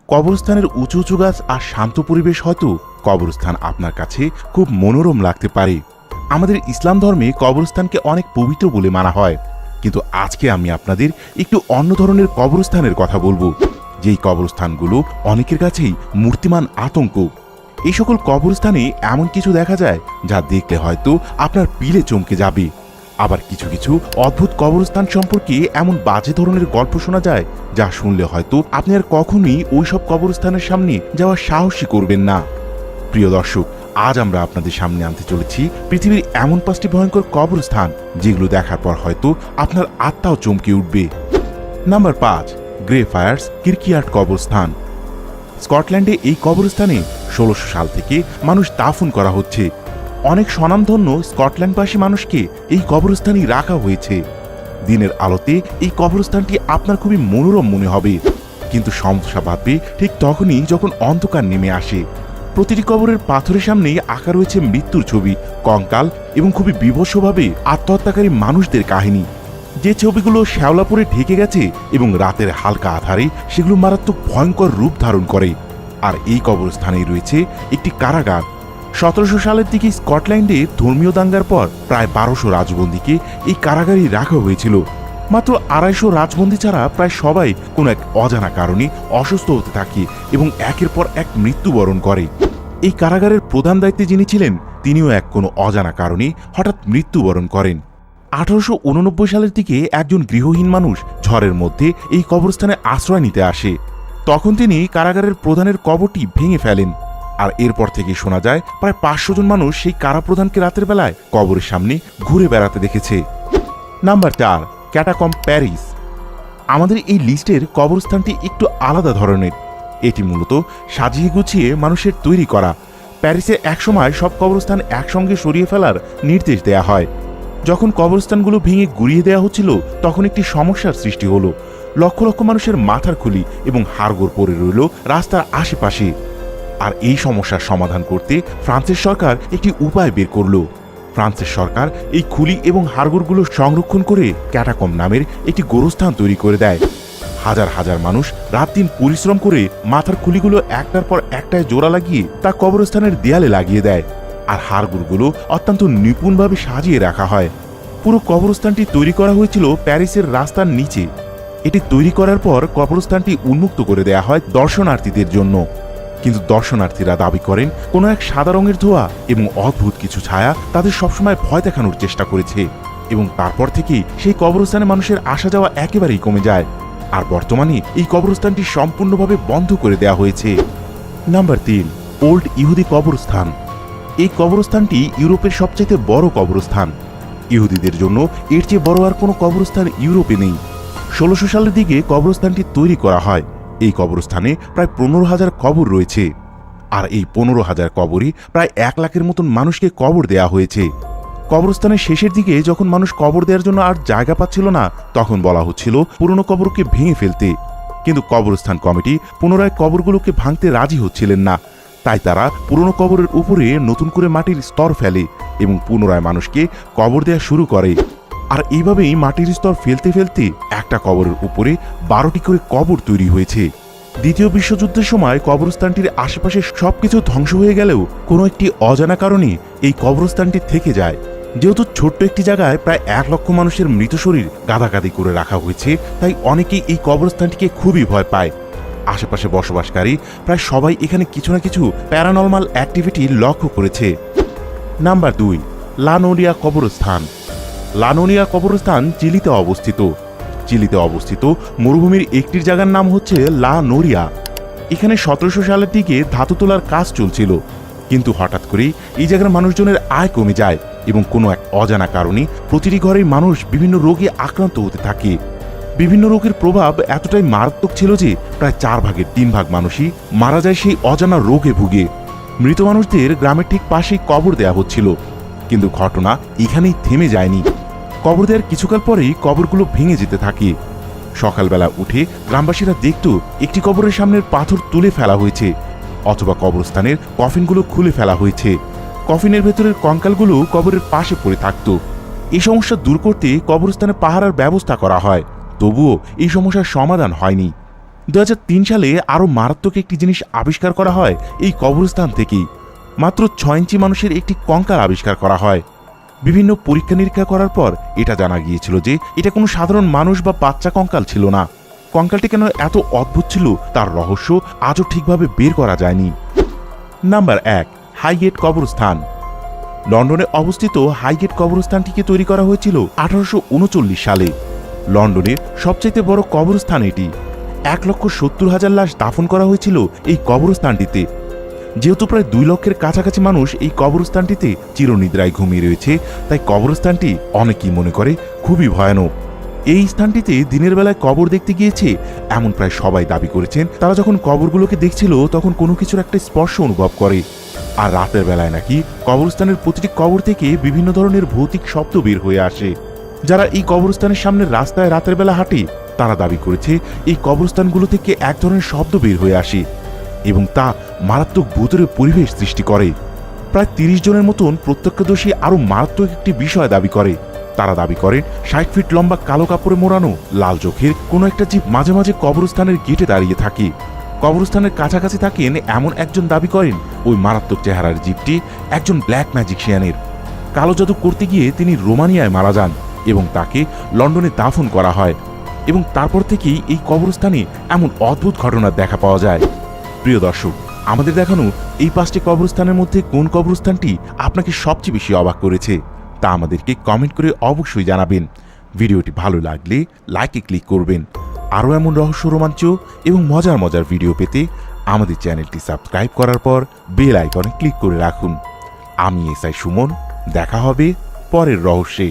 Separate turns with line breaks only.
কবরস্থানের উঁচু উঁচু গাছ আর শান্ত পরিবেশ হয়তো কবরস্থান আপনার কাছে খুব মনোরম লাগতে পারে। আমাদের ইসলাম ধর্মে কবরস্থানকে অনেক পবিত্র বলে মানা হয়, কিন্তু আজকে আমি আপনাদের একটু অন্য ধরনের কবরস্থানের কথা বলবো, যেই কবরস্থানগুলো অনেকের কাছেই মূর্তিমান আতঙ্ক। এই সকল কবরস্থানে এমন কিছু দেখা যায় যা দেখলে হয়তো আপনার পিলে চমকে যাবে। আবার কিছু কিছু অদ্ভুত কবরস্থান সম্পর্কে এমন বাজে ধরনের গল্প শোনা যায় যা শুনলে হয়তো আপনি আর কখনোই ওইসব কবরস্থানের সামনে যাওয়ার সাহসই করবেন না। প্রিয় দর্শক, আজ আমরা আপনাদের সামনে আনতে চলেছি পৃথিবীর এমন 5টি ভয়ঙ্কর কবরস্থান যেগুলো দেখার পর হয়তো আপনার আত্মাও চমকে উঠবে। নাম্বার 5, গ্রে ফায়ার্স কিরকিয়ার্ড কবরস্থান। স্কটল্যান্ডে এই কবরস্থানে 1600 সাল থেকে মানুষ দাফন করা হচ্ছে। অনেক স্বনামধন্য স্কটল্যান্ডবাসী মানুষকে এই কবরস্থানেই রাখা হয়েছে। দিনের আলোতে এই কবরস্থানটি আপনার খুবই মনোরম মনে হবে, কিন্তু সমস্যা বাঁধবে ঠিক তখনই যখন অন্ধকার নেমে আসে। প্রতিটি কবরের পাথরের সামনে আঁকা রয়েছে মৃত্যুর ছবি, কঙ্কাল এবং খুবই বিভৎসভাবে আত্মহত্যাকারী মানুষদের কাহিনী। যে ছবিগুলো শ্যাওলা পরে ঢেকে গেছে এবং রাতের হালকা আধারে সেগুলো মারাত্মক ভয়ঙ্কর রূপ ধারণ করে। আর এই কবরস্থানেই রয়েছে একটি কারাগার। 1700 সালের দিকে স্কটল্যান্ডে ধর্মীয় দাঙ্গার পর প্রায় 1200 রাজবন্দীকে এই কারাগারেই রাখা হয়েছিল। মাত্র 250 রাজবন্দী ছাড়া প্রায় সবাই কোনো এক অজানা কারণে অসুস্থ হতে থাকে এবং একের পর এক মৃত্যুবরণ করে। এই কারাগারের প্রধান দায়িত্বে যিনি ছিলেন তিনিও এক কোনো অজানা কারণে হঠাৎ মৃত্যুবরণ করেন। 1889 সালের দিকে একজন গৃহহীন মানুষ ঝড়ের মধ্যে এই কবরস্থানে আশ্রয় নিতে আসে। তখন তিনি কারাগারের প্রধানের কবরটি ভেঙে ফেলেন। আর এরপর থেকে শোনা যায় প্রায় 500 জন মানুষ সেই কারাপ্রধানকে রাতের বেলায় কবরের সামনে ঘুরে বেড়াতে দেখেছে। Number 4, catacomb Paris. আমাদের এই লিস্টের কবরস্থানটি একটু আলাদা ধরনের। এটি মূলত সাজিয়ে গুছিয়ে মানুষের তৈরি করা। প্যারিসে একসময় সব কবরস্থান একসঙ্গে সরিয়ে ফেলার নির্দেশ দেয়া হয়। যখন কবরস্থানগুলো ভেঙে গুড়িয়ে দেওয়া হচ্ছিল তখন একটি সমস্যার সৃষ্টি হলো। লক্ষ লক্ষ মানুষের মাথার খুলি এবং হাড়গোড় পড়ে রইল রাস্তার আশেপাশে। আর এই সমস্যার সমাধান করতে ফ্রান্সের সরকার একটি উপায় বের করল। ফ্রান্সের সরকার এই খুলি এবং হাড়গোড়গুলো সংরক্ষণ করে ক্যাটাকম্ব নামের একটি গোরস্থান তৈরি করে দেয়। হাজার হাজার মানুষ রাত দিন পরিশ্রম করে মাথার খুলিগুলো একটার পর একটায় জোড়া লাগিয়ে তা কবরস্থানের দেয়ালে লাগিয়ে দেয়, আর হাড়গোড়গুলো অত্যন্ত নিপুণভাবে সাজিয়ে রাখা হয়। পুরো কবরস্থানটি তৈরি করা হয়েছিল প্যারিসের রাস্তার নিচে। এটি তৈরি করার পর কবরস্থানটি উন্মুক্ত করে দেয়া হয় দর্শনার্থীদের জন্য। কিন্তু দর্শনার্থীরা দাবি করেন কোনো এক সাদা রঙের ধোঁয়া এবং অদ্ভুত কিছু ছায়া তাদের সবসময় ভয় দেখানোর চেষ্টা করেছে, এবং তারপর থেকেই সেই কবরস্থানে মানুষের আসা যাওয়া একেবারেই কমে যায়। আর বর্তমানে এই কবরস্থানটি সম্পূর্ণভাবে বন্ধ করে দেওয়া হয়েছে। নাম্বার 3, ওল্ড ইহুদি কবরস্থান। এই কবরস্থানটি ইউরোপের সবচেয়ে বড় কবরস্থান। ইহুদিদের জন্য এর চেয়ে বড় আর কোনো কবরস্থান ইউরোপে নেই। 1600 সালের দিকে কবরস্থানটি তৈরি করা হয়। এই কবরস্থানে প্রায় 15,000 কবর রয়েছে, আর এই 15,000 কবরই প্রায় 1 লাখের মতন মানুষকে কবর দেয়া হয়েছে। কবরস্থানের শেষের দিকে যখন মানুষ কবর দেওয়ার জন্য আর জায়গা পাচ্ছিল না, তখন বলা হচ্ছিল পুরনো কবরকে ভেঙে ফেলতে। কিন্তু কবরস্থান কমিটি পুনরায় কবরগুলোকে ভাঙতে রাজি হচ্ছিলেন না। তাই তারা পুরনো কবরের উপরে নতুন করে মাটির স্তর ফেলে এবং পুনরায় মানুষকে কবর দেওয়া শুরু করে। আর এইভাবেই মাটির স্তর ফেলতে ফেলতে একটা কবরের উপরে 12টি করে কবর তৈরি হয়েছে। দ্বিতীয় বিশ্বযুদ্ধের সময় কবরস্থানটির আশেপাশে সবকিছু ধ্বংস হয়ে গেলেও কোনো একটি অজানা কারণে এই কবরস্থানটি থেকে যায়। যেহেতু ছোট্ট একটি জায়গায় প্রায় 1 লক্ষ মানুষের মৃত শরীর গাদাগাদি করে রাখা হয়েছে, তাই অনেকেই এই কবরস্থানটিকে খুবই ভয় পায়। আশেপাশে বসবাসকারী প্রায় সবাই এখানে কিছু না কিছু প্যারানর্মাল অ্যাক্টিভিটি লক্ষ্য করেছে। নাম্বার 2, লা নোরিয়া কবরস্থান। লা নোরিয়া কবরস্থান চিলিতে অবস্থিত। চিলিতে অবস্থিত মরুভূমির একটির জায়গার নাম হচ্ছে লা নোরিয়া। এখানে 1700 সালের দিকে ধাতু তোলার কাজ চলছিল, কিন্তু হঠাৎ করেই এই জায়গার মানুষজনের আয় কমে যায় এবং কোনো এক অজানা কারণে প্রতিটি ঘরেই মানুষ বিভিন্ন রোগে আক্রান্ত হতে থাকে। বিভিন্ন রোগের প্রভাব এতটাই মারাত্মক ছিল যে প্রায় 4 ভাগের 3 ভাগ মানুষই মারা যায় সেই অজানা রোগে ভুগে। মৃত মানুষদের গ্রামের ঠিক পাশেই কবর দেয়া হচ্ছিল, কিন্তু ঘটনা এখানেই থেমে যায়নি। কবর দেওয়ার কিছুকাল পরেই কবরগুলো ভেঙে যেতে থাকে। সকালবেলা উঠে গ্রামবাসীরা দেখত একটি কবরের সামনের পাথর তুলে ফেলা হয়েছে, অথবা কবরস্থানের কফিনগুলো খুলে ফেলা হয়েছে। কফিনের ভেতরের কঙ্কালগুলো কবরের পাশে পড়ে থাকত। এই সমস্যা দূর করতে কবরস্থানে পাহারার ব্যবস্থা করা হয়, তবুও এই সমস্যার সমাধান হয়নি। 2003 সালে আরও মারাত্মক একটি জিনিস আবিষ্কার করা হয় এই কবরস্থান থেকেই। মাত্র 6 ইঞ্চি মানুষের একটি কঙ্কাল আবিষ্কার করা হয়। বিভিন্ন পরীক্ষা নিরীক্ষা করার পর এটা জানা গিয়েছিল যে এটা কোনো সাধারণ মানুষ বা বাচ্চা কঙ্কাল ছিল না। কঙ্কালটি কেন এত অদ্ভুত ছিল তার রহস্য আজও ঠিকভাবে বের করা যায়নি। নাম্বার 1, হাইগেট কবরস্থান। লন্ডনে অবস্থিত হাইগেট কবরস্থানটিকে তৈরি করা হয়েছিল 1839 সালে। লন্ডনের সবচাইতে বড় কবরস্থান এটি। 1,70,000 লাশ দাফন করা হয়েছিল এই কবরস্থানটিতে। যেহেতু প্রায় 2 লক্ষের কাছাকাছি মানুষ এই কবরস্থানটিতে চিরনিদ্রায় ঘুমিয়ে রয়েছে, তাই কবরস্থানটি অনেকেই মনে করে খুবই ভয়ানক। এই স্থানটিতে দিনের বেলায় কবর দেখতে গিয়েছে এমন প্রায় সবাই দাবি করেছেন। তারা যখন কবরগুলোকে দেখছিল তখন কোনো কিছুর একটা স্পর্শ অনুভব করে। আর রাতের বেলায় নাকি কবরস্থানের প্রতিটি কবর থেকে বিভিন্ন ধরনের ভৌতিক শব্দ বের হয়ে আসে। যারা এই কবরস্থানের সামনের রাস্তায় রাতের বেলা হাঁটে তারা দাবি করেছে এই কবরস্থানগুলো থেকে এক ধরনের শব্দ বের হয়ে আসে এবং তা মারাত্মক ভূতের পরিবেশ সৃষ্টি করে। প্রায় 30 জনের মতন প্রত্যক্ষদর্শী আরও মারাত্মক একটি বিষয় দাবি করে। তারা দাবি করেন 60 ফিট লম্বা কালো কাপড়ে মোড়ানো লাল চোখের কোনো একটা জীব মাঝে মাঝে কবরস্থানের গেটে দাঁড়িয়ে থাকে। কবরস্থানের কাছাকাছি থাকেন এমন একজন দাবি করেন ওই মারাত্মক চেহারার জীবটি একজন ব্ল্যাক ম্যাজিশিয়ানের। কালো জাদু করতে গিয়ে তিনি রোমানিয়ায় মারা যান এবং তাকে লন্ডনে দাফন করা হয় এবং তারপর থেকেই এই কবরস্থানে এমন অদ্ভুত ঘটনার দেখা পাওয়া যায়। প্রিয় দর্শক, আমাদের দেখানো এই 5টি কবরস্থানের মধ্যে কোন কবরস্থানটি আপনাকে সবচেয়ে বেশি অবাক করেছে তা আমাদেরকে কমেন্ট করে অবশ্যই জানাবেন। ভিডিওটি ভালো লাগলে লাইকে ক্লিক করবেন। আরও এমন রহস্য, রোমাঞ্চ এবং মজার মজার ভিডিও পেতে আমাদের চ্যানেলটি সাবস্ক্রাইব করার পর বেল আইকনে ক্লিক করে রাখুন। আমি এসআই সুমন, দেখা হবে পরের রহস্যে।